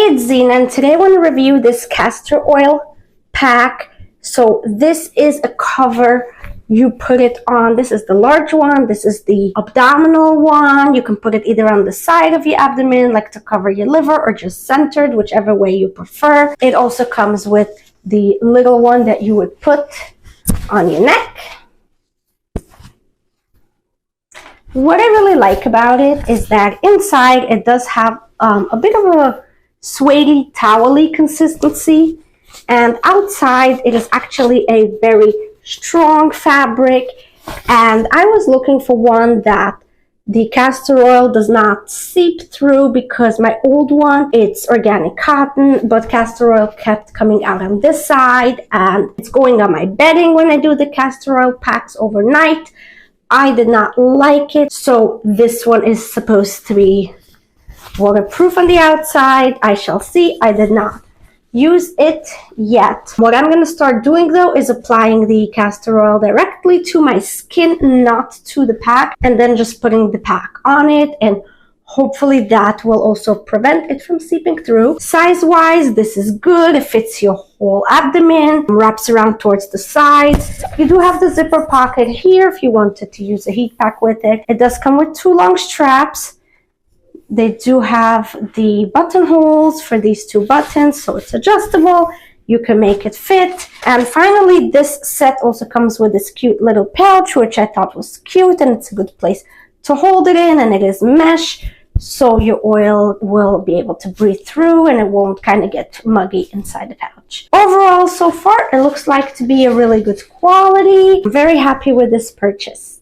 Hey, it's Zina, and today I want to review this castor oil pack. So this is a cover. You put it on, this is the large one, this is the abdominal one. You can put it either on the side of your abdomen, like to cover your liver, or just centered, whichever way you prefer. It also comes with the little one that you would put on your neck. What I really like about it is that inside it does have a bit of a suede towely consistency, and outside it is actually a very strong fabric. And I was looking for one that the castor oil does not seep through, because my old one, it's organic cotton, but castor oil kept coming out on this side and it's going on my bedding when I do the castor oil packs overnight. I did not like it, so this one is supposed to be waterproof on the outside. I shall see. I did not use it yet. What I'm going to start doing though is applying the castor oil directly to my skin, not to the pack, and then just putting the pack on it, and hopefully that will also prevent it from seeping through. Size wise, this is good. It fits your whole abdomen, wraps around towards the sides. You do have the zipper pocket here if you wanted to use a heat pack with it. It does come with two long straps. They do have the buttonholes for these two buttons, so it's adjustable. You can make it fit. And finally, this set also comes with this cute little pouch, which I thought was cute, and it's a good place to hold it in, and it is mesh, so your oil will be able to breathe through and it won't kind of get muggy inside the pouch. Overall, so far, it looks like to be a really good quality. I'm very happy with this purchase.